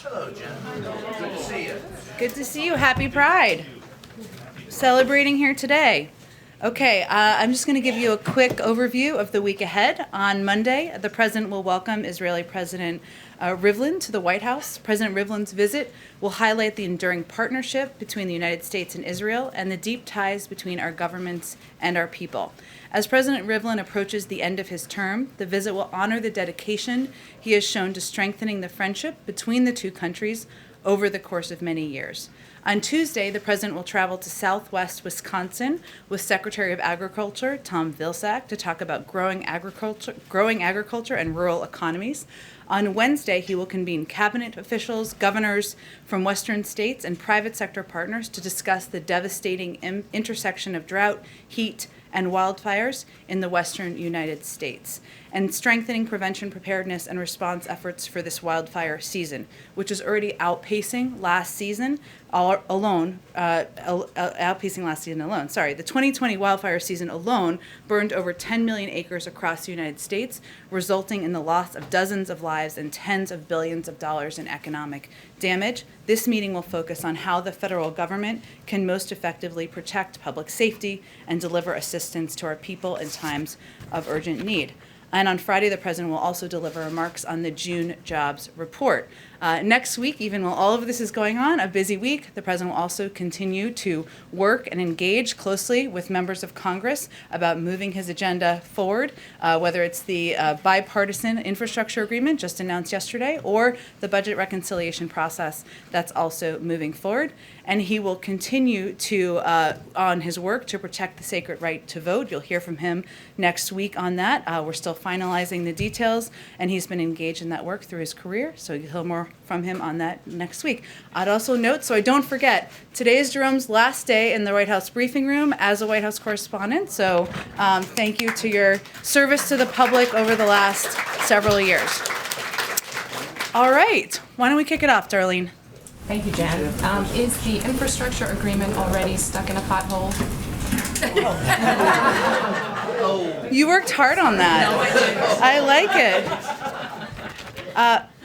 Hello, Jen. Good to see you. Good to see you. Happy Pride. Celebrating here today. Okay, I'm just going to give you a quick overview of the week ahead. On Monday, the President will welcome Israeli President Rivlin to the White House. President Rivlin's visit will highlight the enduring partnership between the United States and Israel and the deep ties between our governments and our people. As President Rivlin approaches the end of his term, the visit will honor the dedication he has shown to strengthening the friendship between the two countries over the course of many years. On Tuesday, the President will travel to Southwest Wisconsin with Secretary of Agriculture Tom Vilsack to talk about growing agriculture and rural economies. On Wednesday, he will convene cabinet officials, governors from Western states, and private sector partners to discuss the devastating intersection of drought, heat, and wildfires in the western United States, and strengthening prevention, preparedness, and response efforts for this wildfire season, which is already outpacing last season alone. The 2020 wildfire season alone burned over 10 million acres across the United States, resulting in the loss of dozens of lives and tens of billions of dollars in economic damage. This meeting will focus on how the federal government can most effectively protect public safety and deliver assistance to our people in times of urgent need. And on Friday, the President will also deliver remarks on the June jobs report. Next week, even while all of this is going on, a busy week, the President will also continue to work and engage closely with members of Congress about moving his agenda forward, whether it's the bipartisan infrastructure agreement just announced yesterday or the budget reconciliation process that's also moving forward. And he will continue to on his work to protect the sacred right to vote. You'll hear from him next week on that. We're still finalizing the details, and he's been engaged in that work through his career, so you'll hear more from him on that next week. I'd also note, so I don't forget, today is Jerome's last day in the White House briefing room as a White House correspondent, so thank you to your service to the public over the last several years. All right, why don't we kick it off, Darlene? Thank you, Jen. Is the infrastructure agreement already stuck in a pothole? You worked hard on that. No, I didn't. I like it.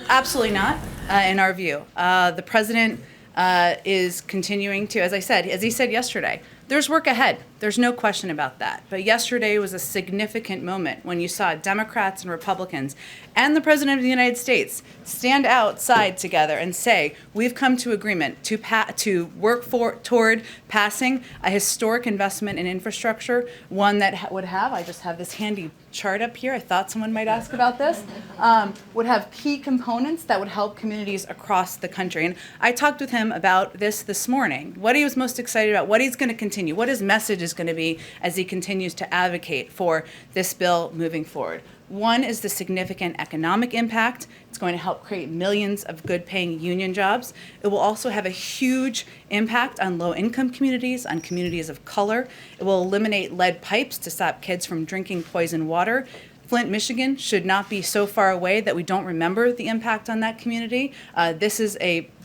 Absolutely not, in our view. The President is continuing to, as he said yesterday, there's work ahead. There's no question about that. But yesterday was a significant moment when you saw Democrats and Republicans and the President of the United States stand outside together and say, we've come to agreement to work toward passing a historic investment in infrastructure, one that would have, I just have this handy chart up here, I thought someone might ask about this, would have key components that would help communities across the country. And I talked with him about this morning, what he was most excited about, what he's going to continue, what his message is going to be as he continues to advocate for this bill moving forward. One is the significant economic impact. It's going to help create millions of good-paying union jobs. It will also have a huge impact on low-income communities, on communities of color. It will eliminate lead pipes to stop kids from drinking poison water. Flint, Michigan should not be so far away that we don't remember the impact on that community.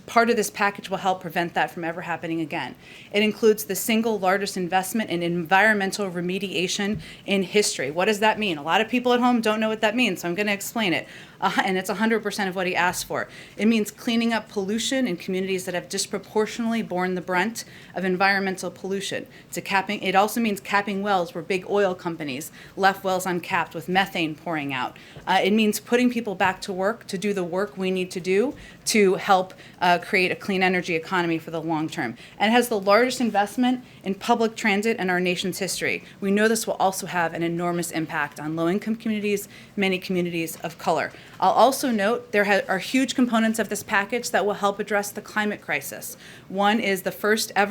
Part of this package will help prevent that from ever happening again. It includes the single largest investment in environmental remediation in history. What does that mean? A lot of people at home don't know what that means, so I'm going to explain it. And it's 100% of what he asked for. It means cleaning up pollution in communities that have disproportionately borne the brunt of environmental pollution. It also means capping wells where big oil companies left wells uncapped with methane pouring out. It means putting people back to work to do the work we need to do to help create a clean energy economy for the long term. And it has the largest investment in public transit in our nation's history. We know this will also have an enormous impact on low-income communities, many communities of color. I'll also note there are huge components of this package that will help address the climate crisis. One is the first time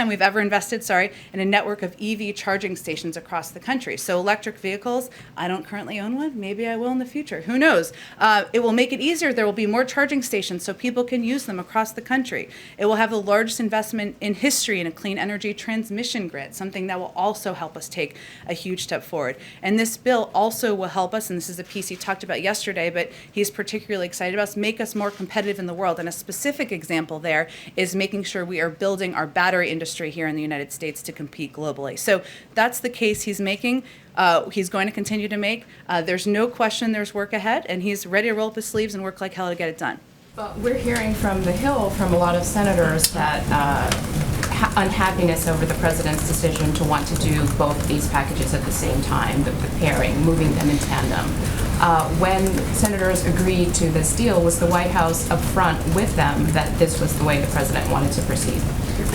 we've ever invested, in a network of EV charging stations across the country. So electric vehicles, I don't currently own one, maybe I will in the future, who knows? It will make it easier, there will be more charging stations so people can use them across the country. It will have the largest investment in history in a clean energy transmission grid, something that will also help us take a huge step forward. And this bill also will help us, and this is a piece he talked about yesterday, but he's particularly excited about, is make us more competitive in the world. And a specific example there is making sure we are building our battery industry here in the United States to compete globally. So that's the case he's making. He's going to continue to make. There's no question there's work ahead, and he's ready to roll up his sleeves and work like hell to get it done. But we're hearing from the Hill from a lot of senators that unhappiness over the president's decision to want to do both these packages at the same time, the pairing, moving them in tandem. When senators agreed to this deal, was the White House upfront with them that this was the way the president wanted to proceed?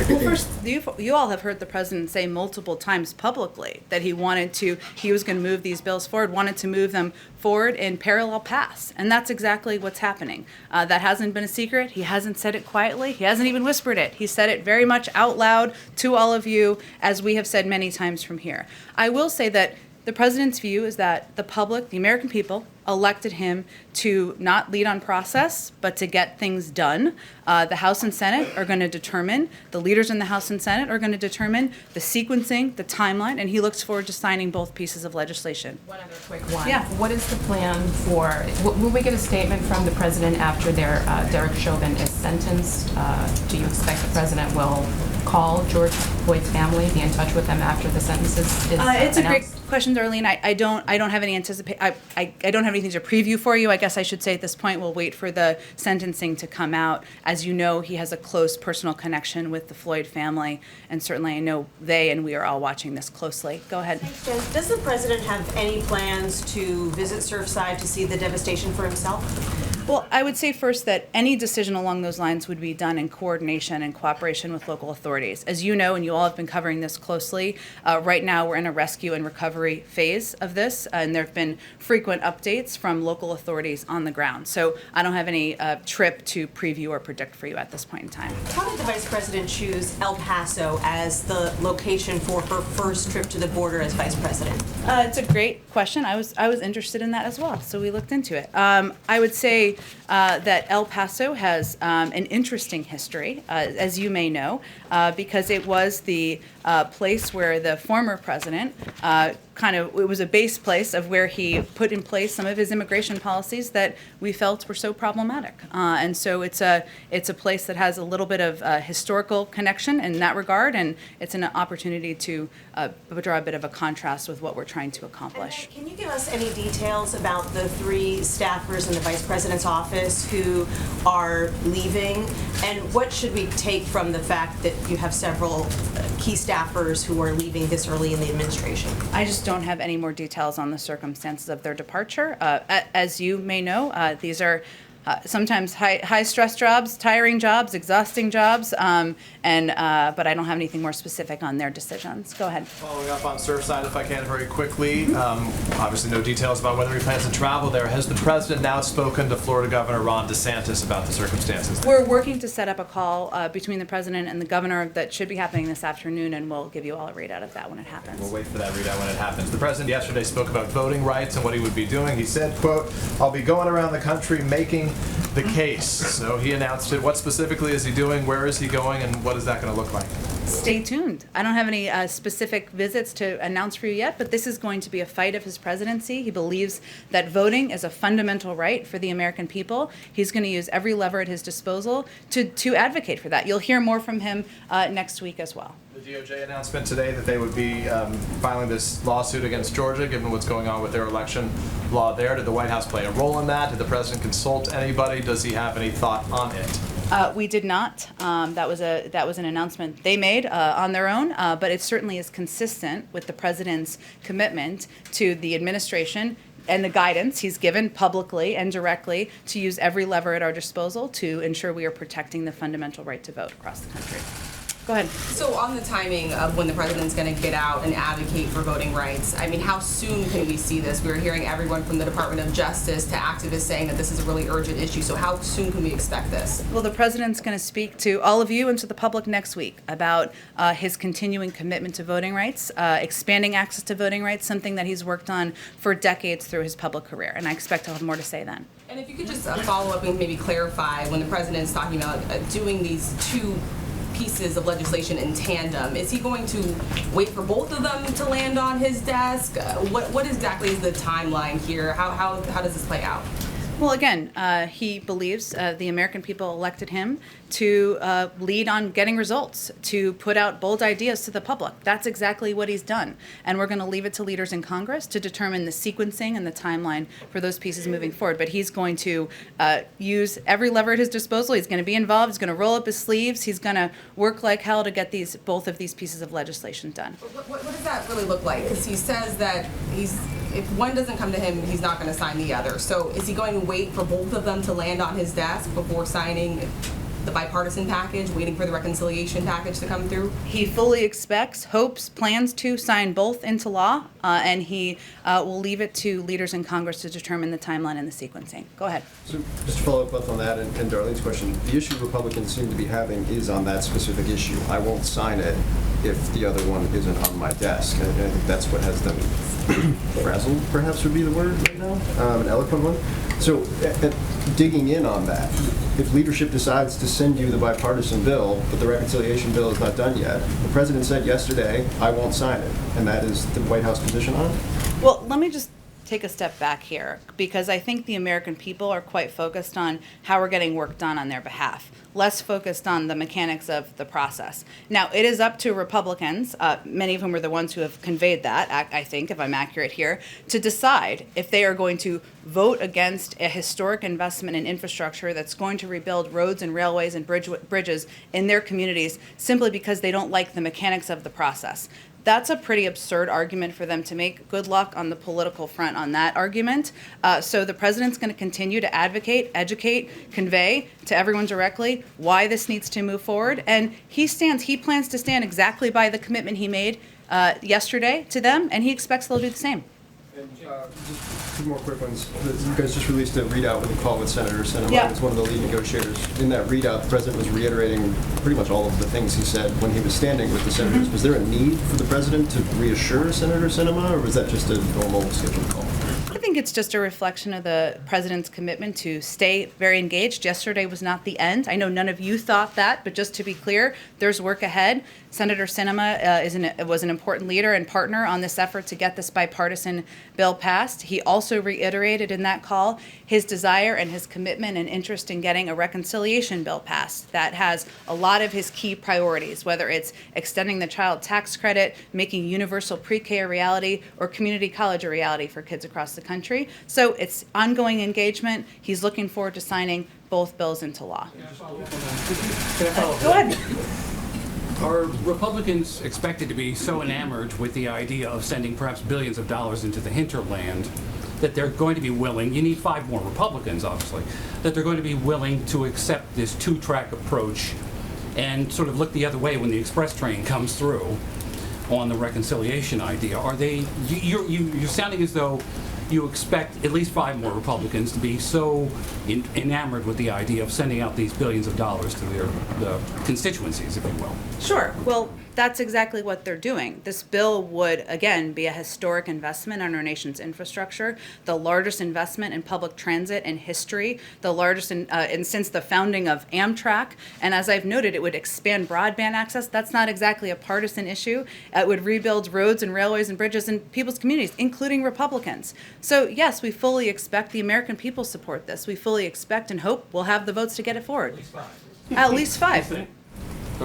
Well, first, you all have heard the president say multiple times publicly that he was going to move these bills forward, wanted to move them forward in parallel paths. And that's exactly what's happening. That hasn't been a secret. He hasn't said it quietly. He hasn't even whispered it. He said it very much out loud to all of you, as we have said many times from here. I will say that the president's view is that the public, the American people, elected him to not lead on process, but to get things done. The House and Senate are going to determine, the leaders in the House and Senate are going to determine the sequencing, the timeline, and he looks forward to signing both pieces of legislation. One other quick one. Yeah. What is the plan for, will we get a statement from the president after Derek Chauvin is sentenced? Do you expect the president will call George Floyd's family, be in touch with them after the sentence is It's a great announced? question, Darlene. I don't have any I don't have anything to preview for you. I guess I should say at this point we'll wait for the sentencing to come out. As you know, he has a close personal connection with the Floyd family, and certainly I know they and we are all watching this closely. Go ahead. Thanks, Jen. Does the president have any plans to visit Surfside to see the devastation for himself? Well, I would say first that any decision along those lines would be done in coordination and cooperation with local authorities. As you know, and you all have been covering this closely, right now we're in a rescue and recovery phase of this, and there have been frequent updates from local authorities on the ground. So I don't have any trip to preview or predict for you at this point in time. How did the vice president choose El Paso as the location for her first trip to the border as vice president? It's a great question. I was interested in that as well, so we looked into it. I would say that El Paso has an interesting history, as you may know, because it was the place where the former president it was a base place of where he put in place some of his immigration policies that we felt were so problematic. And so it's a place that has a little bit of historical connection in that regard, and it's an opportunity to draw a bit of a contrast with what we're trying to accomplish. Can you give us any details about the 3 staffers in the vice president's office who are leaving, and what should we take from the fact that you have several key staffers who are leaving this early in the administration? I just don't have any more details on the circumstances of their departure. As you may know, these are sometimes high stress jobs, tiring jobs, exhausting jobs, but I don't have anything more specific on their decisions. Go ahead. Following up on Surfside, if I can, very quickly. Obviously, no details about whether he plans to travel there. Has the president now spoken to Florida Governor Ron DeSantis about the circumstances there? We're working to set up a call between the president and the governor that should be happening this afternoon, and we'll give you all a readout of that when it happens. We'll wait for that readout when it happens. The president yesterday spoke about voting rights and what he would be doing. He said, quote, "I'll be going around the country making the case." So he announced it. What specifically is he doing? Where is he going? And what is that going to look like? Stay tuned. I don't have any specific visits to announce for you yet, but this is going to be a fight of his presidency. He believes that voting is a fundamental right for the American people. He's going to use every lever at his disposal to advocate for that. You'll hear more from him next week as well. The DOJ announcement today that they would be filing this lawsuit against Georgia, given what's going on with their election law there. Did the White House play a role in that? Did the president consult anybody? Does he have any thought on it? We did not. That was an announcement they made on their own, but it certainly is consistent with the president's commitment to the administration and the guidance he's given publicly and directly to use every lever at our disposal to ensure we are protecting the fundamental right to vote across the country. Go ahead. So on the timing of when the president's going to get out and advocate for voting rights, I mean, how soon can we see this? We're hearing everyone from the Department of Justice to activists saying that this is a really urgent issue. So how soon can we expect this? Well, the president's going to speak to all of you and to the public next week about his continuing commitment to voting rights, expanding access to voting rights, something that he's worked on for decades through his public career. And I expect he'll have more to say then. And if you could just follow up and maybe clarify when the president's talking about doing these 2 pieces of legislation in tandem. Is he going to wait for both of them to land on his desk? What exactly is the timeline here? How does this play out? Well, again, he believes the American people elected him to lead on getting results, to put out bold ideas to the public. That's exactly what he's done. And we're going to leave it to leaders in Congress to determine the sequencing and the timeline for those pieces moving forward. But he's going to use every lever at his disposal. He's going to be involved. He's going to roll up his sleeves. He's going to work like hell to get both of these pieces of legislation done. What does that really look like? Because he says that if one doesn't come to him, he's not going to sign the other. So is he going to wait for both of them to land on his desk before signing the bipartisan package, waiting for the reconciliation package to come through? He fully expects, hopes, plans to sign both into law, and he will leave it to leaders in Congress to determine the timeline and the sequencing. Go ahead. So just to follow up both on that and Darlene's question, the issue Republicans seem to be having is on that specific issue. I won't sign it if the other one isn't on my desk. And I think that's what has them frazzled, perhaps would be the word right now, an eloquent one. So digging in on that, if leadership decides to send you the bipartisan bill, but the reconciliation bill is not done yet, the president said yesterday, I won't sign it, and that is the White House position on it? Well, let me just take a step back here, because I think the American people are quite focused on how we're getting work done on their behalf, less focused on the mechanics of the process. Now, it is up to Republicans, many of whom are the ones who have conveyed that, I think, if I'm accurate here, to decide if they are going to vote against a historic investment in infrastructure that's going to rebuild roads and railways and bridges in their communities simply because they don't like the mechanics of the process. That's a pretty absurd argument for them to make. Good luck on the political front on that argument. So the president's going to continue to advocate, educate, convey to everyone directly why this needs to move forward. And he plans to stand exactly by the commitment he made yesterday to them, and he expects they'll do the same. And just two more quick ones. You guys just released a readout with a call with Senator Sinema. Yeah. He's one of the lead negotiators. In that readout, the president was reiterating pretty much all of the things he said when he was standing with the senators. Was there a need for the president to reassure Senator Sinema, or was that just a normal scheduled call? I think it's just a reflection of the president's commitment to stay very engaged. Yesterday was not the end. I know none of you thought that, but just to be clear, there's work ahead. Senator Sinema was an important leader and partner on this effort to get this bipartisan bill passed. He also reiterated in that call his desire and his commitment and interest in getting a reconciliation bill passed that has a lot of his key priorities, whether it's extending the child tax credit, making universal pre-K a reality, or community college a reality for kids across the country. So it's ongoing engagement. He's looking forward to signing both bills into law. Go ahead. Are Republicans expected to be so enamored with the idea of sending perhaps billions of dollars into the hinterland that they're going to be willing, you need 5 more Republicans obviously, that they're going to be willing to accept this 2-track approach and sort of look the other way when the express train comes through on the reconciliation idea? Are they, you're sounding as though you expect at least 5 more Republicans to be so enamored with the idea of sending out these billions of dollars to their constituencies, if you will. Sure. Well, that's exactly what they're doing. This bill would, again, be a historic investment in our nation's infrastructure, the largest investment in public transit in history, the largest since the founding of Amtrak. And as I've noted, it would expand broadband access. That's not exactly a partisan issue. It would rebuild roads and railways and bridges in people's communities, including Republicans. So yes, we fully expect the American people support this. We fully expect and hope we'll have the votes to get it forward. At least 5. Okay.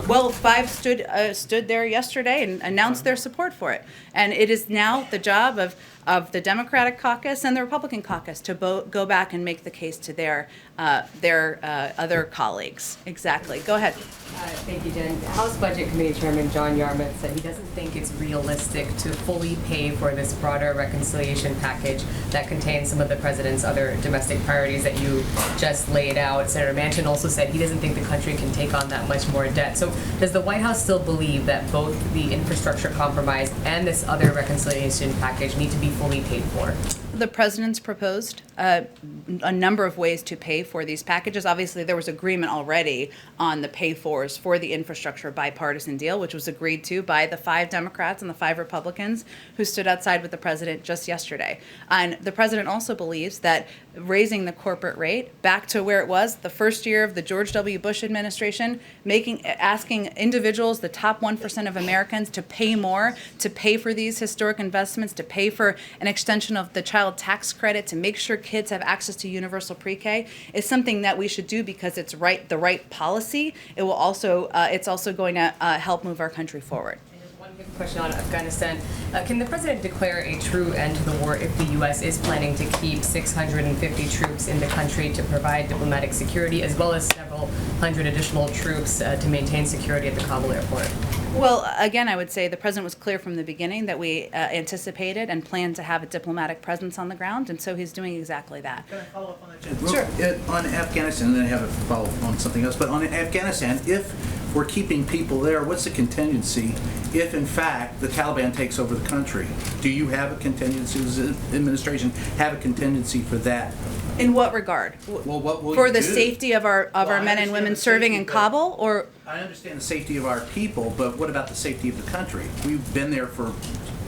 Well, 5 stood there yesterday and announced their support for it. And it is now the job of the Democratic caucus and the Republican caucus to go back and make the case to their other colleagues. Exactly. Go ahead. Thank you, Jen. House Budget Committee Chairman John Yarmouth said he doesn't think it's realistic to fully pay for this broader reconciliation package that contains some of the president's other domestic priorities that you just laid out. Senator Manchin also said he doesn't think the country can take on that much more debt. So does the White House still believe that both the infrastructure compromise and this other reconciliation package need to be fully paid for? the president's proposed a number of ways to pay for these packages. Obviously, there was agreement already on the pay-fors for the infrastructure bipartisan deal, which was agreed to by the 5 Democrats and the 5 Republicans who stood outside with the president just yesterday. And the president also believes that raising the corporate rate back to where it was the first year of the George W. Bush administration, asking individuals, the top 1% of Americans, to pay more, to pay for these historic investments, to pay for an extension of the child tax credit, to make sure kids have access to universal pre-K, is something that we should do because it's the right policy. It will also it's also going to help move our country forward. One quick question on Afghanistan. Can the president declare a true end to the war if the U.S. is planning to keep 650 troops in the country to provide diplomatic security, as well as several hundred additional troops to maintain security at the Kabul airport? Well, again, I would say the president was clear from the beginning that we anticipated and planned to have a diplomatic presence on the ground, and so he's doing exactly that. Can I follow up on that, Jen? Sure. On Afghanistan, and then I have a follow-up on something else, but on Afghanistan, if we're keeping people there, what's the contingency if, in fact, the Taliban takes over the country? Do you have a contingency, does the administration have a contingency for that? In what regard? Well, what will For you the do? safety of our Well, men and I women understand the serving safety, in but Kabul, or I understand the safety of our people, but what about the safety of the country? We've been there for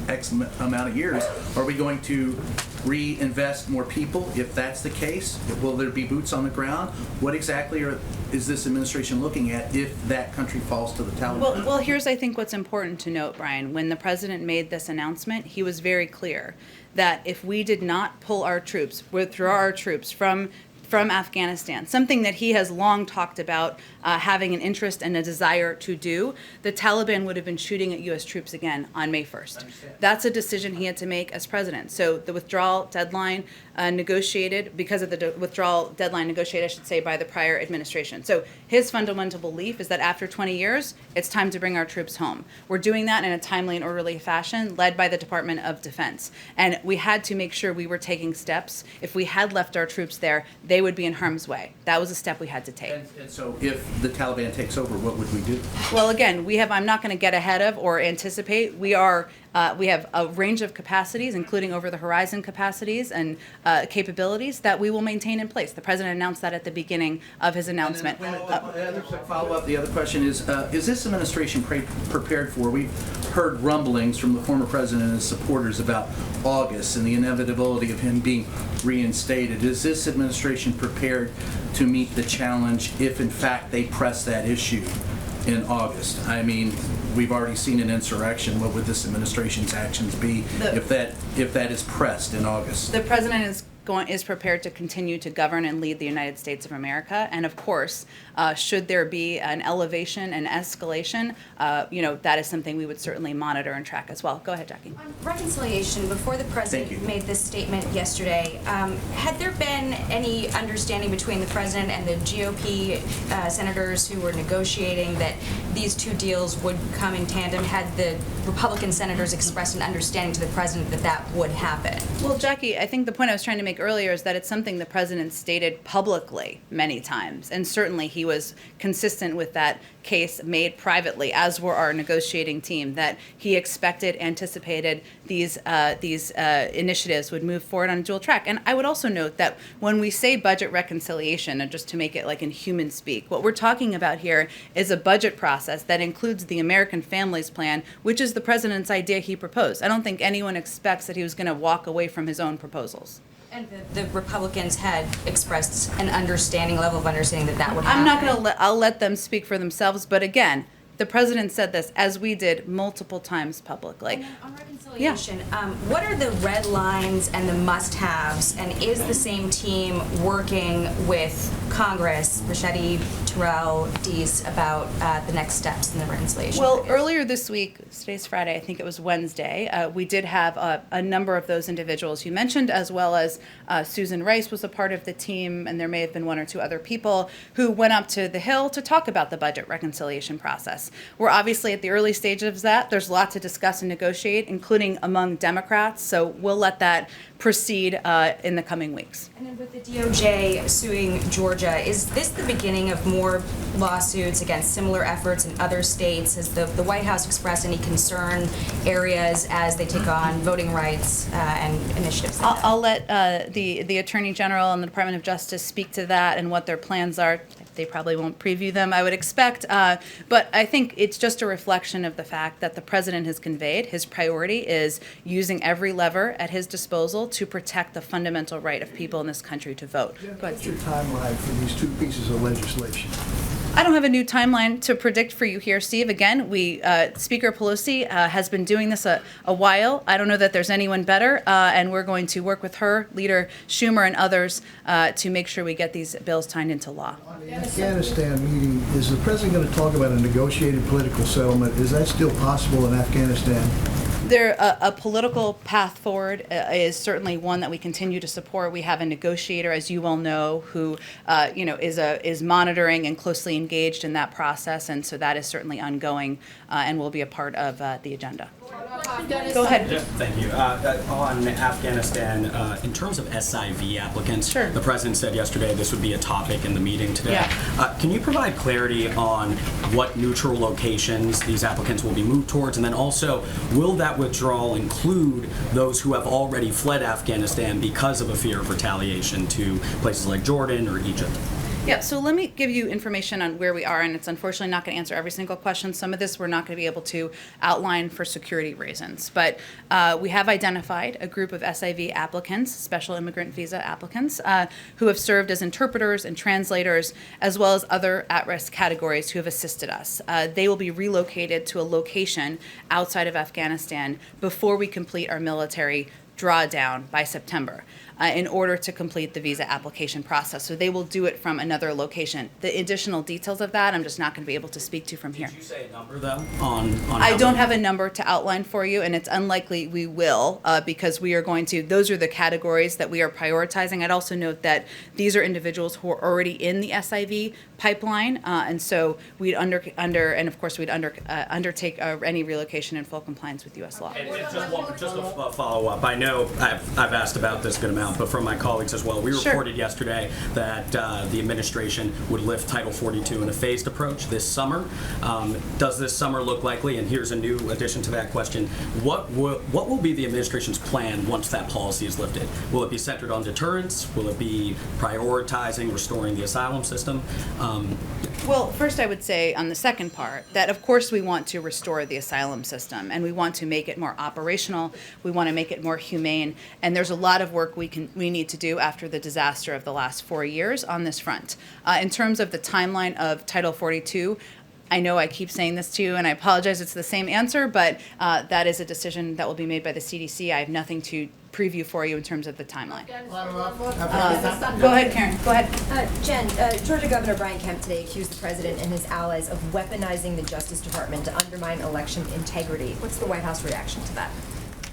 X amount of years. Are we going to reinvest more people if that's the case? Will there be boots on the ground? What exactly is this administration looking at if that country falls to the Taliban? Well, here's, I think, what's important to note, Brian. When the president made this announcement, he was very clear that if we did not pull our troops, withdraw our troops from Afghanistan, something that he has long talked about having an interest and a desire to do, the Taliban would have been shooting at U.S. troops again on May 1st. That's a decision he had to make as president. So the withdrawal deadline negotiated, because of the withdrawal deadline negotiated, I should say, by the prior administration. So his fundamental belief is that after 20 years, it's time to bring our troops home. We're doing that in a timely and orderly fashion, led by the Department of Defense. And we had to make sure we were taking steps. If we had left our troops there, they would be in harm's way. That was a step we had to take. And so if the Taliban takes over, what would we do? Well, again, I'm not going to get ahead of or anticipate. We have a range of capacities, including over-the-horizon capacities and capabilities that we will maintain in place. The president announced that at the beginning of his announcement. Follow up. The other question is this administration prepared for? We've heard rumblings from the former president and his supporters about August and the inevitability of him being reinstated. Is this administration prepared to meet the challenge if, in fact, they press that issue in August? I mean, we've already seen an insurrection. What would this administration's actions be if that is pressed in August? The president is prepared to continue to govern and lead the United States of America, and of course, should there be an elevation and escalation, that is something we would certainly monitor and track as well. Go ahead, Jackie. On reconciliation, before the president made this statement yesterday, had there been any understanding between the president and the GOP senators who were negotiating that these two deals would come in tandem? Had the Republican senators expressed an understanding to the president that that would happen? Well, Jackie, I think the point I was trying to make earlier is that it's something the president stated publicly many times, and certainly he was consistent with that case made privately, as were our negotiating team, that he anticipated these initiatives would move forward on dual track. And I would also note that when we say budget reconciliation, and just to make it like in human speak, what we're talking about here is a budget process that includes the American Families Plan, which is the president's idea he proposed. I don't think anyone expects that he was going to walk away from his own proposals. And the Republicans had expressed an level of understanding that would happen. I'm not going to I'll let them speak for themselves, but again, the president said this, as we did multiple times publicly. And on reconciliation, what are the red lines and the must-haves, and is the same team working with Congress, Psaki, Terrell, Deese, about the next steps in the reconciliation? Well, package? earlier this week, today's Friday, I think it was Wednesday, we did have a number of those individuals you mentioned, as well as Susan Rice was a part of the team, and there may have been one or two other people who went up to the Hill to talk about the budget reconciliation process. We're obviously at the early stages of that. There's a lot to discuss and negotiate, including among Democrats, so we'll let that proceed in the coming weeks. And then with the DOJ suing Georgia, is this the beginning of more lawsuits against similar efforts in other states? Has the White House expressed any concern areas as they take on voting rights and initiatives like that? I'll let the Attorney General and the Department of Justice speak to that and what their plans are. They probably won't preview them, I would expect. But I think it's just a reflection of the fact that the President has conveyed his priority is using every lever at his disposal to protect the fundamental right of people in this country to vote. Go ahead, What's your Steve. timeline for these two pieces of legislation? I don't have a new timeline to predict for you here, Steve. Again, Speaker Pelosi has been doing this a while. I don't know that there's anyone better, and we're going to work with her, Leader Schumer, and others to make sure we get these bills signed into law. On the Afghanistan meeting, is the president going to talk about a negotiated political settlement? Is that still possible in Afghanistan? A political path forward is certainly one that we continue to support. We have a negotiator, as you well know, who is monitoring and closely engaged in that process, and so that is certainly ongoing and will be a part of the agenda. Go ahead. Thank you. On Afghanistan, in terms of SIV applicants, Sure. The president said yesterday this would be a topic in the meeting today. Yeah. Can you provide clarity on what neutral locations these applicants will be moved towards? And then also, will that withdrawal include those who have already fled Afghanistan because of a fear of retaliation to places like Jordan or Egypt? Yeah, so let me give you information on where we are, and it's unfortunately not going to answer every single question. Some of this we're not going to be able to outline for security reasons. But we have identified a group of SIV applicants, special immigrant visa applicants, who have served as interpreters and translators, as well as other at-risk categories who have assisted us. They will be relocated to a location outside of Afghanistan before we complete our military drawdown by September. In order to complete the visa application process. So they will do it from another location. The additional details of that, I'm just not going to be able to speak to from here. Did you say a number, though, on I don't have a number to outline for you, and it's unlikely we will, because we are going to, those are the categories that we are prioritizing. I'd also note that these are individuals who are already in the SIV pipeline, and so we'd undertake any relocation in full compliance with U.S. law. And just a follow-up. I know I've asked about this a good amount, but from my colleagues as well. We Sure. reported yesterday that the administration would lift Title 42 in a phased approach this summer. Does this summer look likely? And here's a new addition to that question. What will be the administration's plan once that policy is lifted? Will it be centered on deterrence? Will it be prioritizing restoring the asylum system? Well, first I would say on the second part that of course we want to restore the asylum system and we want to make it more operational, we want to make it more humane, and there's a lot of work we need to do after the disaster of the last 4 years on this front. In terms of the timeline of Title 42, I know I keep saying this to you, and I apologize, it's the same answer, but that is a decision that will be made by the CDC. I have nothing to preview for you in terms of the timeline. Go ahead, Karen. Go ahead. Jen, Georgia Governor Brian Kemp today accused the president and his allies of weaponizing the Justice Department to undermine election integrity. What's the White House reaction to that?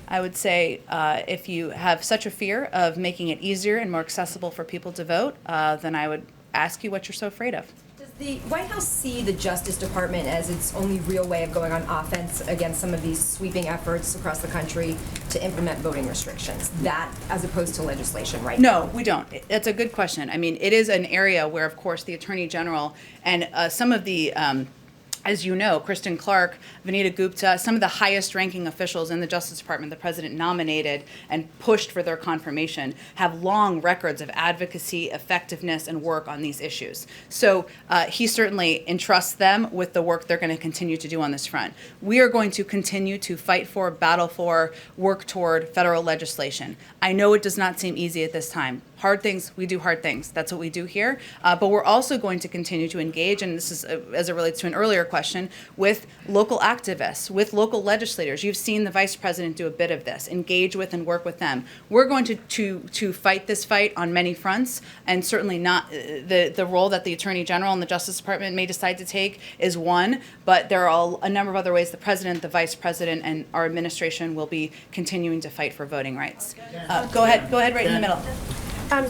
I would say if you have such a fear of making it easier and more accessible for people to vote, then I would ask you what you're so afraid of. Does the White House see the Justice Department as its only real way of going on offense against some of these sweeping efforts across the country to implement voting restrictions, that as opposed to legislation right now? No, we don't. That's a good question. I mean, it is an area where, of course, the Attorney General and some of the as you know, Kristen Clark, Vanita Gupta, some of the highest ranking officials in the Justice Department the president nominated and pushed for their confirmation have long records of advocacy, effectiveness, and work on these issues. So he certainly entrusts them with the work they're going to continue to do on this front. We are going to continue to fight for, battle for, work toward federal legislation. I know it does not seem easy at this time. Hard things, we do hard things. That's what we do here. But we're also going to continue to engage, and this is as it relates to an earlier question, with local activists, with local legislators. You've seen the vice president do a bit of this, engage with and work with them. We're going to fight this fight on many fronts, and certainly not the role that the Attorney General and the Justice Department may decide to take is one, but there are a number of other ways the president, the vice president, and our administration will be continuing to fight for voting rights. Go ahead right in the middle.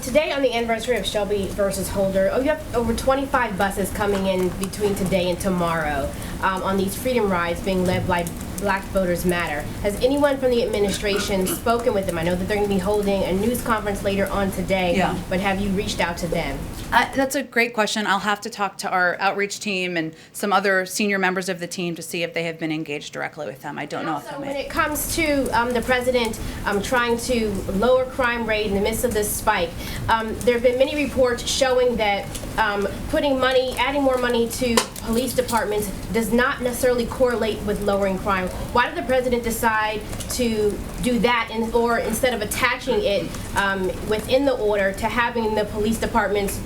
Today on the anniversary of Shelby versus Holder, you have over 25 buses coming in between today and tomorrow on these freedom rides being led by Black Voters Matter. Has anyone from the administration spoken with them? I know that they're going to be holding a news conference later on today, Yeah. but have you reached out to them? That's a great question. I'll have to talk to our outreach team and some other senior members of the team to see if they have been engaged directly with them. I don't know if Also, they when may. it comes to the president trying to lower crime rate in the midst of this spike, there have been many reports showing that adding more money to police departments does not necessarily correlate with lowering crime. Why did the president decide to do that, or instead of attaching it within the order to having the police departments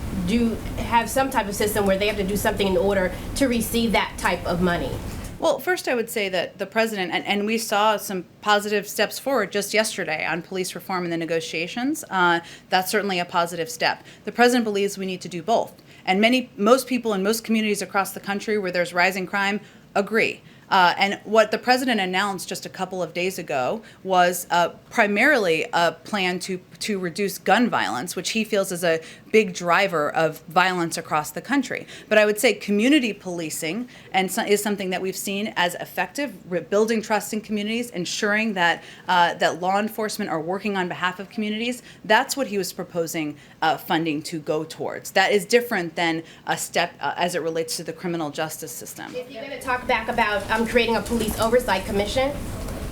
have some type of system where they have to do something in order to receive that type of money? Well, first I would say that the president, and we saw some positive steps forward just yesterday on police reform in the negotiations. That's certainly a positive step. The president believes we need to do both. And most people in most communities across the country where there's rising crime agree. And what the president announced just a couple of days ago was primarily a plan to reduce gun violence, which he feels is a big driver of violence across the country. But I would say community policing is something that we've seen as effective, building trust in communities, ensuring that that law enforcement are working on behalf of communities. That's what he was proposing funding to go towards. That is different than a step as it relates to the criminal justice system. If you're going to talk back about creating a police oversight commission?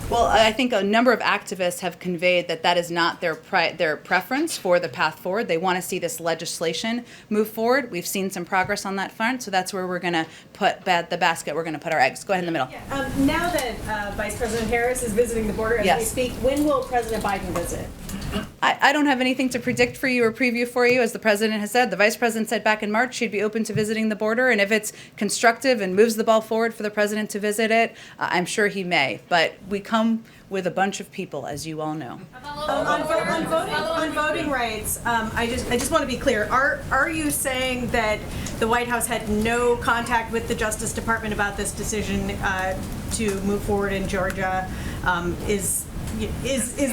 Well, I think a number of activists have conveyed that is not their preference for the path forward. They want to see this legislation move forward. We've seen some progress on that front, so that's where we're going to put the basket. We're going to put our eggs. Go ahead in the middle. Yeah. Now that Vice President Harris is visiting the border as we speak, when will President Biden visit? I don't have anything to predict for you or preview for you. As the president has said, the vice president said back in March she'd be open to visiting the border, and if it's constructive and moves the ball forward for the president to visit it, I'm sure he may. But we come with a bunch of people, as you all know. On voting rights, I just want to be clear. Are you saying that the White House had no contact with the Justice Department about this decision to move forward in Georgia? Is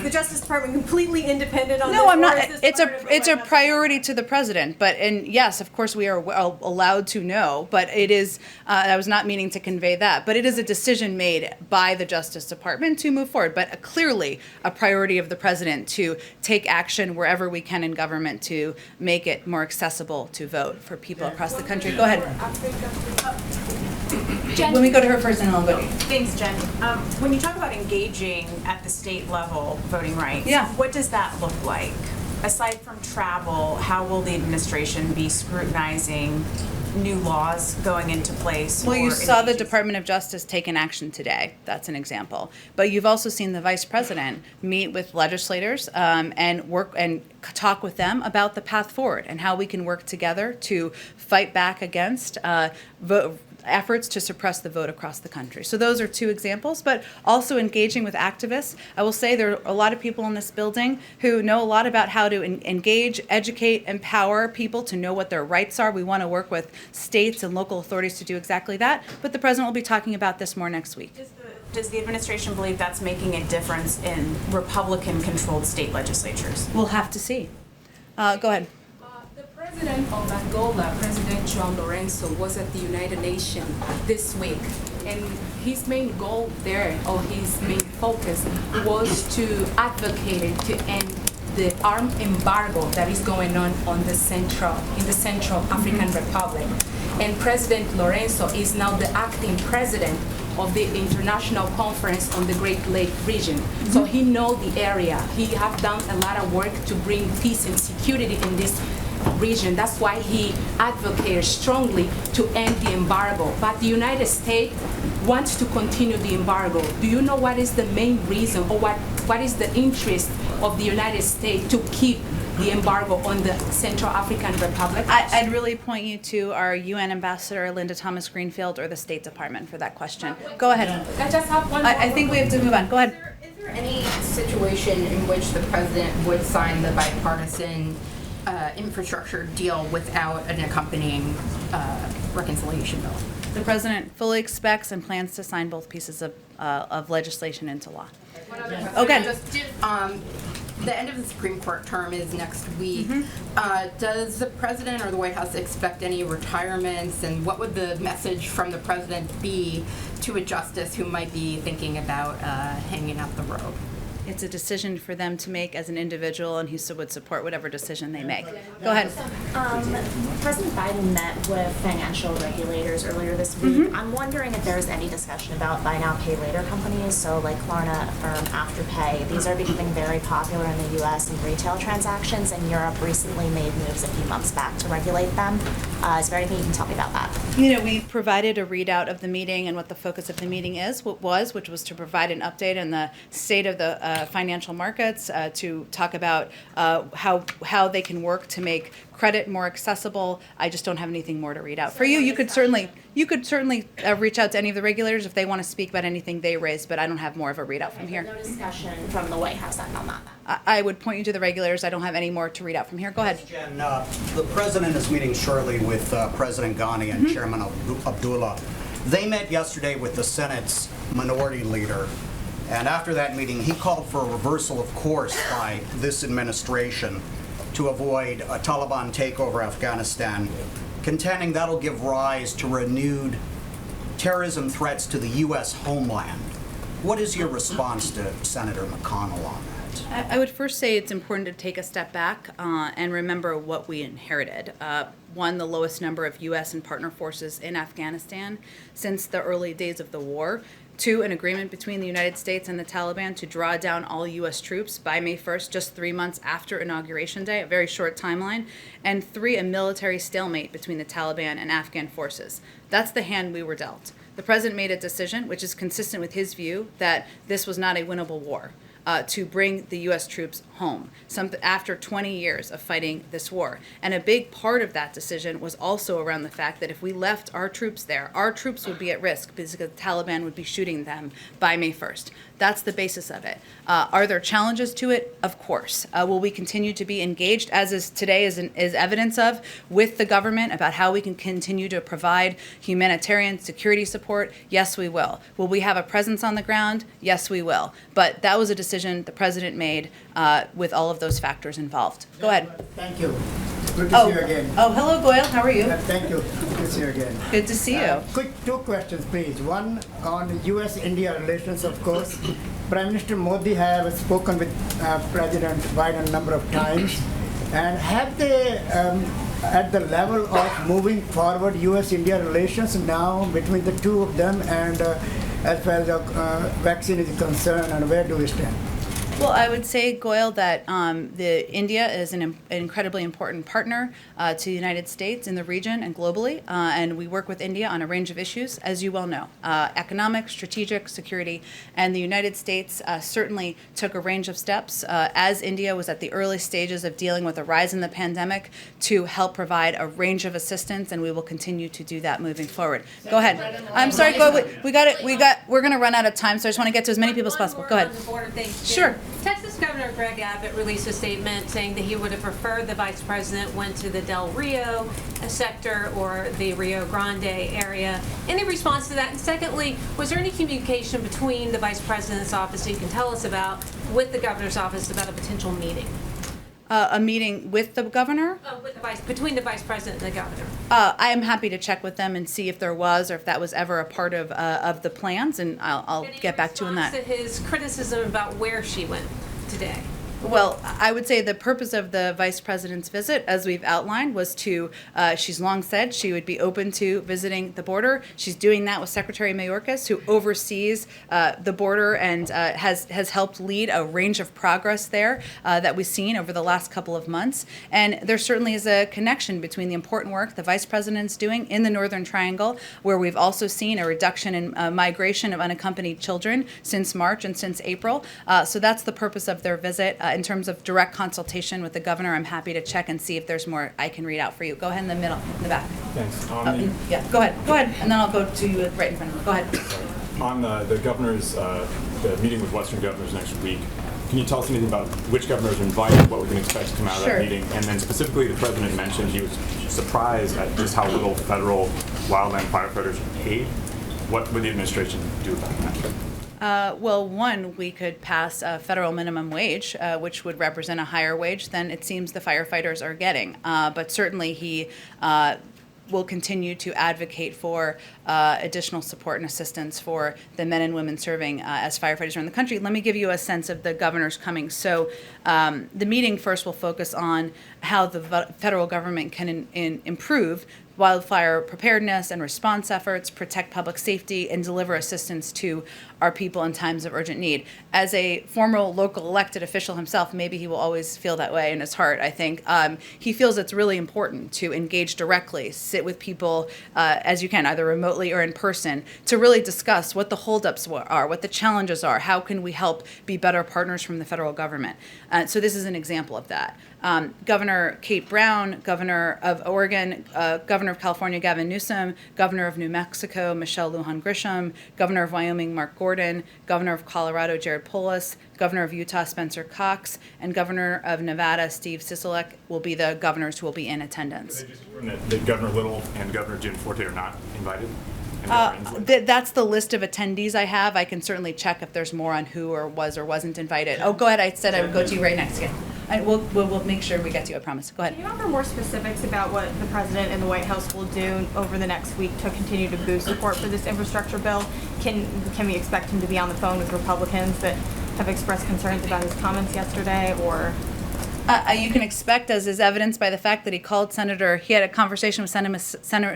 the Justice Department completely independent on this? No, I'm not. Or is this It's a priority to the president. And yes, of course, we are allowed to know. But it is. I was not meaning to convey that. But it is a decision made by the Justice Department to move forward. But clearly, a priority of the president to take action wherever we can in government to make it more accessible to vote for people across the country. Go ahead. Jen. Let me go to her first, and I'll go. Thanks, Jen. When you talk about engaging at the state level voting rights, what does that look like? Aside from travel, how will the administration be scrutinizing new laws going into place? Well, you saw the Department of Justice take an action today. That's an example. But you've also seen the vice president meet with legislators and work and talk with them about the path forward and how we can work together to fight back against efforts to suppress the vote across the country. So those are two examples, but also engaging with activists. I will say there are a lot of people in this building who know a lot about how to engage, educate, empower people to know what their rights are. We want to work with states and local authorities to do exactly that, but the president will be talking about this more next week. Does the administration believe that's making a difference in Republican-controlled state legislatures? We'll have to see. Go ahead. President of Angola, President João Lourenço, was at the United Nations this week, and his main goal there, or his main focus, was to advocate to end the armed embargo that is going on in the Central African Republic. And President Lourenço is now the acting president of the International Conference on the Great Lake region. So he knows the area. He have done a lot of work to bring peace and security in this region. That's why he advocated strongly to end the embargo. But the United States wants to continue the embargo. Do you know what is the main reason, or what is the interest of the United States to keep the embargo on the Central African Republic? I'd really point you to our UN ambassador, Linda Thomas Greenfield, or the State Department for that question. Go ahead. I just have one. I think we have to move on. Go ahead. Is there any situation in which the president would sign the bipartisan infrastructure deal without an accompanying reconciliation bill? The president fully expects and plans to sign both pieces of legislation into law. Okay. the end of the Supreme Court term is next week. Does the president or the White House expect any retirements, and what would the message from the president be to a justice who might be thinking about hanging out the rope? It's a decision for them to make as an individual, and he would support whatever decision they make. Go ahead. President Biden met with financial regulators earlier this week. I'm wondering if there's any discussion about buy now, pay later companies, so like Klarna, Affirm, Afterpay. These are becoming very popular in the U.S. in retail transactions, and Europe recently made moves a few months back to regulate them. Is there anything you can tell me about that? You know, we provided a readout of the meeting and what the focus of the meeting which was to provide an update on the state of the financial markets, to talk about how they can work to make credit more accessible. I just don't have anything more to read out for you. You could certainly reach out to any of the regulators if they want to speak about anything they raised, but I don't have more of a readout from here. No discussion from the White House on that. I would point you to the regulators. I don't have any more to read out from here. Go ahead. Jen, the president is meeting shortly with President Ghani and Chairman Abdullah. They met yesterday with the Senate's minority leader, and after that meeting, he called for a reversal of course by this administration to avoid a Taliban takeover of Afghanistan, contending that'll give rise to renewed terrorism threats to the U.S. homeland. What is your response to Senator McConnell on that? I would first say it's important to take a step back and remember what we inherited. One, the lowest number of U.S. and partner forces in Afghanistan since the early days of the war. Two, an agreement between the United States and the Taliban to draw down all U.S. troops by May 1st, just 3 months after Inauguration Day, a very short timeline. And three, a military stalemate between the Taliban and Afghan forces. That's the hand we were dealt. The president made a decision, which is consistent with his view, that this was not a winnable war. To bring the U.S. troops home after 20 years of fighting this war. And a big part of that decision was also around the fact that if we left our troops there, our troops would be at risk because the Taliban would be shooting them by May 1st. That's the basis of it. Are there challenges to it? Of course. Will we continue to be engaged, as is today is evidence of, with the government about how we can continue to provide humanitarian security support? Yes, we will. Will we have a presence on the ground? Yes, we will. But that was a decision the president made with all of those factors involved. Go ahead. Thank you. Good to see you again. Oh, hello, Goyal. How are you? Thank you. Good to see you again. Good to see you. Quick two questions, please. One on U.S.-India relations, of course. Prime Minister Modi have spoken with President Biden a number of times. And have they, at the level of moving forward U.S.-India relations now between the two of them, and as far as the vaccine is concerned, and where do we stand? Well, I would say, Goyal, that India is an incredibly important partner to the United States in the region and globally, and we work with India on a range of issues, as you well know, economic, strategic, security, and the United States certainly took a range of steps as India was at the early stages of dealing with a rise in the pandemic to help provide a range of assistance, and we will continue to do that moving forward. Go ahead. I'm sorry, Goyal, we're going to run out of time, so I just want to get to as many people as possible. Go ahead. Sure. Texas Governor Greg Abbott released a statement saying that he would have preferred the vice president went to the Del Rio sector or the Rio Grande area. Any response to that? And secondly, was there any communication between the vice president's office that you can tell us about with the governor's office about a potential meeting? A meeting with the governor? Between the vice president and the governor. I am happy to check with them and see if there was, or if that was ever a part of the plans, and I'll get back to you on that. To his criticism about where she went today. Well, I would say the purpose of the vice president's visit, as we've outlined, was to, she's long said she would be open to visiting the border. She's doing that with Secretary Mayorkas, who oversees the border and has helped lead a range of progress there that we've seen over the last couple of months. And there certainly is a connection between the important work the vice president's doing in the Northern Triangle, where we've also seen a reduction in migration of unaccompanied children since March and since April. So that's the purpose of their visit. In terms of direct consultation with the governor, I'm happy to check and see if there's more I can read out for you. Go ahead in the middle, in the back. Thanks. Yeah, go ahead, and then I'll go to you right in front of me. Go ahead. On the governor's, the meeting with Western governors next week, can you tell us anything about which governors are invited, what we can expect to come out of that meeting? And then specifically, the president mentioned he was surprised at just how little federal wildland firefighters are paid. What would the administration do about that? Well, one, we could pass a federal minimum wage, which would represent a higher wage than it seems the firefighters are getting. But certainly he will continue to advocate for additional support and assistance for the men and women serving as firefighters around the country. Let me give you a sense of the governor's coming. So the meeting first will focus on how the federal government can improve wildfire preparedness and response efforts, protect public safety, and deliver assistance to our people in times of urgent need. As a former local elected official himself, maybe he will always feel that way in his heart, I think. He feels it's really important to engage directly, sit with people as you can, either remotely or in person, to really discuss what the holdups are, what the challenges are, how can we help be better partners from the federal government. So this is an example of that. Governor Kate Brown, Governor of Oregon, Governor of California Gavin Newsom, Governor of New Mexico Michelle Lujan Grisham, Governor of Wyoming Mark Gordon, Governor of Colorado Jared Polis, Governor of Utah Spencer Cox, and Governor of Nevada Steve Sisolak will be the governors who will be in attendance. Just that Governor Little and Governor Jim Forte are not invited? That's the list of attendees I have. I can certainly check if there's more on who or was or wasn't invited. Oh, go ahead. I said I would go to you right next again. We'll make sure we get to you, I promise. Go ahead. Can you offer more specifics about what the President and the White House will do over the next week to continue to boost support for this infrastructure bill? Can we expect him to be on the phone with Republicans that have expressed concerns about his comments yesterday, or? You can expect, as is evidenced by the fact that he had a conversation with Senator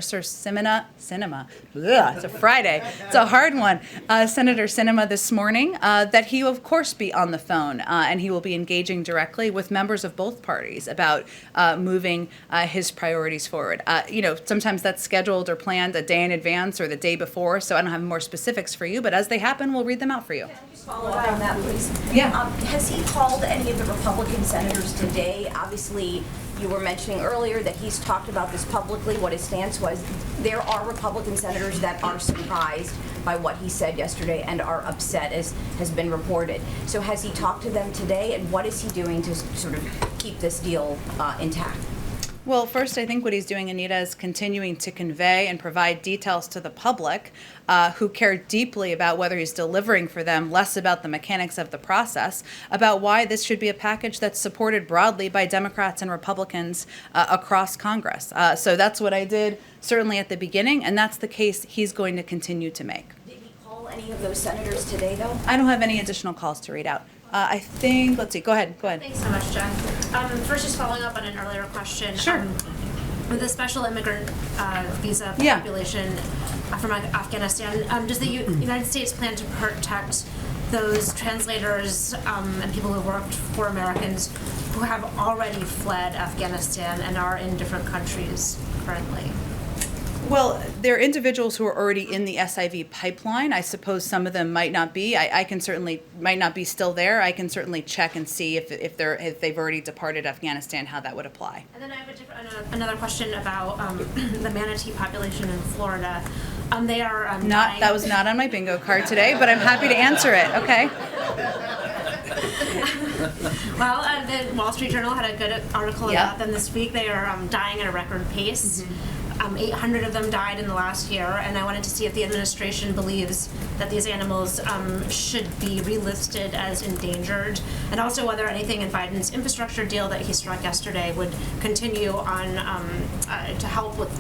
Sinema. It's a Friday. It's a hard one. Senator Sinema this morning, that he will, of course, be on the phone, and he will be engaging directly with members of both parties about moving his priorities forward. Sometimes that's scheduled or planned a day in advance or the day before, so I don't have more specifics for you, but as they happen, we'll read them out for you. Follow up on that, please. Yeah. Has he called any of the Republican senators today? Obviously, you were mentioning earlier that he's talked about this publicly, what his stance was. There are Republican senators that are surprised by what he said yesterday and are upset, as has been reported. So has he talked to them today, and what is he doing to sort of keep this deal intact? Well, first, I think what he's doing, Anita, is continuing to convey and provide details to the public who care deeply about whether he's delivering for them, less about the mechanics of the process, about why this should be a package that's supported broadly by Democrats and Republicans across Congress. So that's what I did, certainly at the beginning, and that's the case he's going to continue to make. Did he call any of those senators today, though? I don't have any additional calls to read out. I think, let's see, go ahead. Thanks so much, Jen. First, just following up on an earlier question. Sure. With the special immigrant visa population from Afghanistan, does the United States plan to protect those translators and people who worked for Americans who have already fled Afghanistan and are in different countries currently? Well, there are individuals who are already in the SIV pipeline. I suppose some of them might not be. I can certainly might not be still there. I can certainly check and see if they've already departed Afghanistan, how that would apply. And then I have another question about the manatee population in Florida. They are dying. That was not on my bingo card today, but I'm happy to answer it. Okay. Well, the Wall Street Journal had a good article about them this week. They are dying at a record pace. 800 of them died in the last year, and I wanted to see if the administration believes that these animals should be relisted as endangered, and also whether anything in Biden's infrastructure deal that he struck yesterday would continue on to help with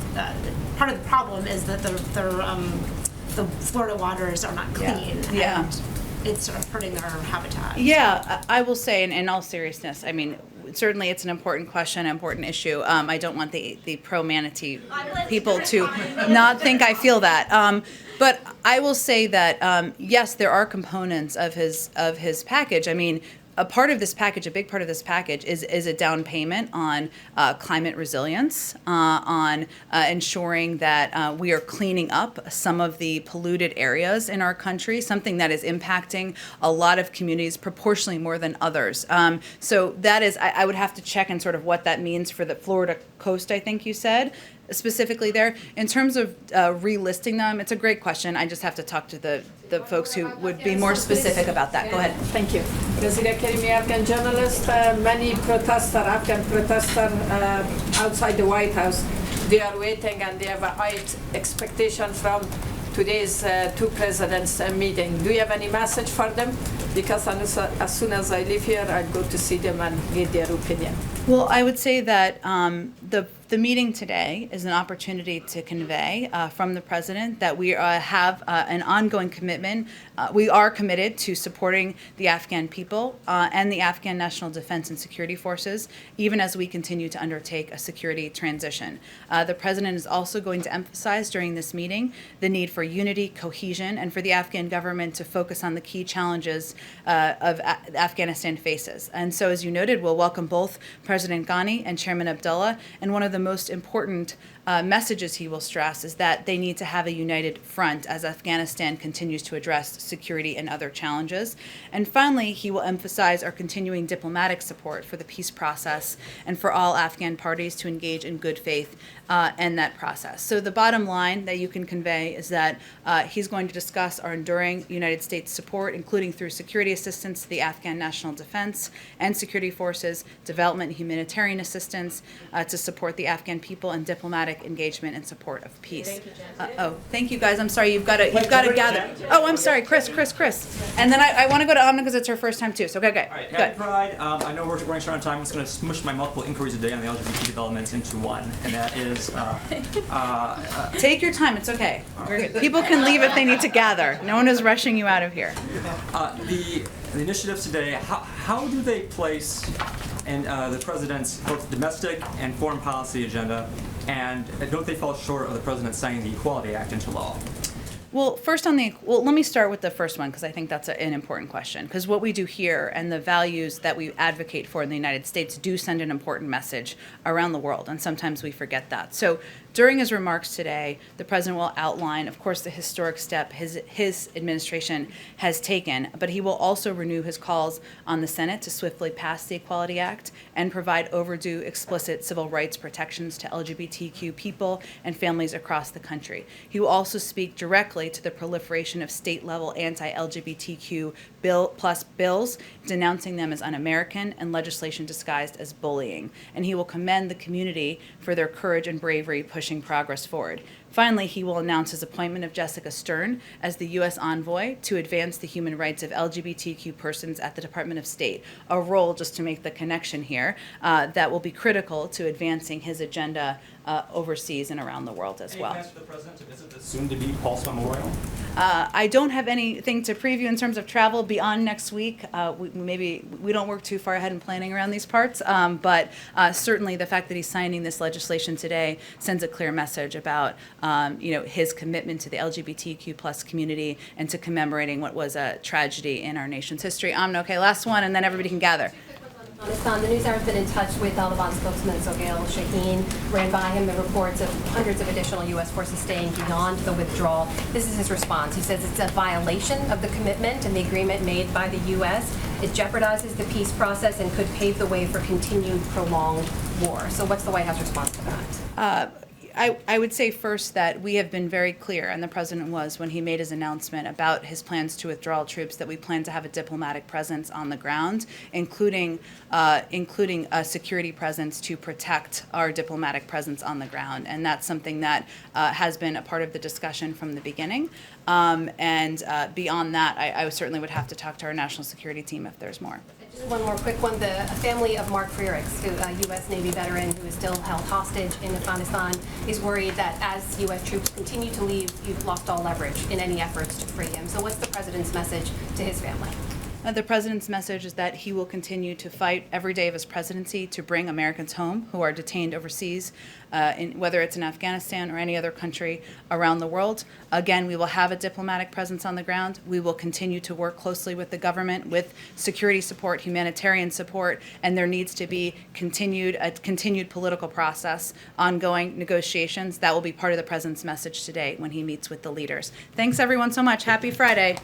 part of the problem is that the Florida waters are not clean. Yeah. And it's sort of hurting their habitat. Yeah, I will say, in all seriousness, I mean, certainly it's an important question, an important issue. I don't want the pro-manatee people to not think I feel that. But I will say that, yes, there are components of his package. I mean, a part of this package, a big part of this package is a down payment on climate resilience, on ensuring that we are cleaning up some of the polluted areas in our country, something that is impacting a lot of communities proportionally more than others. So that is, I would have to check and sort of what that means for the Florida coast, I think you said, specifically there. In terms of relisting them, it's a great question. I just have to talk to the folks who would be more specific about that. Go ahead. Thank you. Razira Karimi, Afghan journalist. Many Afghan protesters outside the White House, they are waiting and they have a high expectation from today's two presidents meeting. Do you have any message for them? Because as soon as I leave here, I'll go to see them and get their opinion. Well, I would say that the meeting today is an opportunity to convey from the president that we have an ongoing commitment. We are committed to supporting the Afghan people and the Afghan National Defense and Security Forces, even as we continue to undertake a security transition. The president is also going to emphasize during this meeting the need for unity, cohesion, and for the Afghan government to focus on the key challenges Afghanistan faces. And so, as you noted, we'll welcome both President Ghani and Chairman Abdullah, and one of the most important messages he will stress is that they need to have a united front as Afghanistan continues to address security and other challenges. And finally, he will emphasize our continuing diplomatic support for the peace process and for all Afghan parties to engage in good faith in that process. So the bottom line that you can convey is that he's going to discuss our enduring United States support, including through security assistance to the Afghan National Defense and Security Forces, development and humanitarian assistance to support the Afghan people, and diplomatic engagement and support of peace. Thank you guys. I'm sorry. You've got to gather. Oh, I'm sorry, Chris. And then I want to go to Amna because it's her first time too. So okay. All right. Happy Pride. I know we're running short on time. I'm just going to smush my multiple inquiries today on the LGBT developments into one, and that is. Take your time. It's okay. People can leave if they need to gather. No one is rushing you out of here. The initiatives today. How do they place in the president's both domestic and foreign policy agenda, and don't they fall short of the president signing the Equality Act into law? Well, let me start with the first one because I think that's an important question. Because what we do here and the values that we advocate for in the United States do send an important message around the world, and sometimes we forget that. So during his remarks today, the president will outline, of course, the historic step his administration has taken, but he will also renew his calls on the Senate to swiftly pass the Equality Act and provide overdue explicit civil rights protections to LGBTQ people and families across the country. He will also speak directly to the proliferation of state-level anti-LGBTQ bills, denouncing them as un-American and legislation disguised as bullying. And he will commend the community for their courage and bravery pushing progress forward. Finally, he will announce his appointment of Jessica Stern as the U.S. envoy to advance the human rights of LGBTQ persons at the Department of State, a role, just to make the connection here, that will be critical to advancing his agenda overseas and around the world as well. Any plans for the president to visit the soon-to-be Pulse Memorial? I don't have anything to preview in terms of travel beyond next week. We don't work too far ahead in planning around these parts, but certainly the fact that he's signing this legislation today sends a clear message about his commitment to the LGBTQ plus community and to commemorating what was a tragedy in our nation's history. Okay, last one, and then everybody can gather. The news hour has been in touch with Taliban spokesman Sohail Shaheen, ran by him the reports of hundreds of additional U.S. forces staying beyond the withdrawal. This is his response. He says it's a violation of the commitment and the agreement made by the U.S. It jeopardizes the peace process and could pave the way for continued prolonged war. So what's the White House response to that? I would say first that we have been very clear, and the president was when he made his announcement about his plans to withdraw troops, that we plan to have a diplomatic presence on the ground, including a security presence to protect our diplomatic presence on the ground. And that's something that has been a part of the discussion from the beginning. And beyond that, I certainly would have to talk to our national security team if there's more. Just one more quick one. The family of Mark Frerichs, a U.S. Navy veteran who is still held hostage in Afghanistan, is worried that as U.S. troops continue to leave, you've lost all leverage in any efforts to free him. So what's the president's message to his family? The president's message is that he will continue to fight every day of his presidency to bring Americans home who are detained overseas, whether it's in Afghanistan or any other country around the world. Again, we will have a diplomatic presence on the ground. We will continue to work closely with the government with security support, humanitarian support, and there needs to be a continued political process, ongoing negotiations. That will be part of the president's message today when he meets with the leaders. Thanks, everyone, so much. Happy Friday.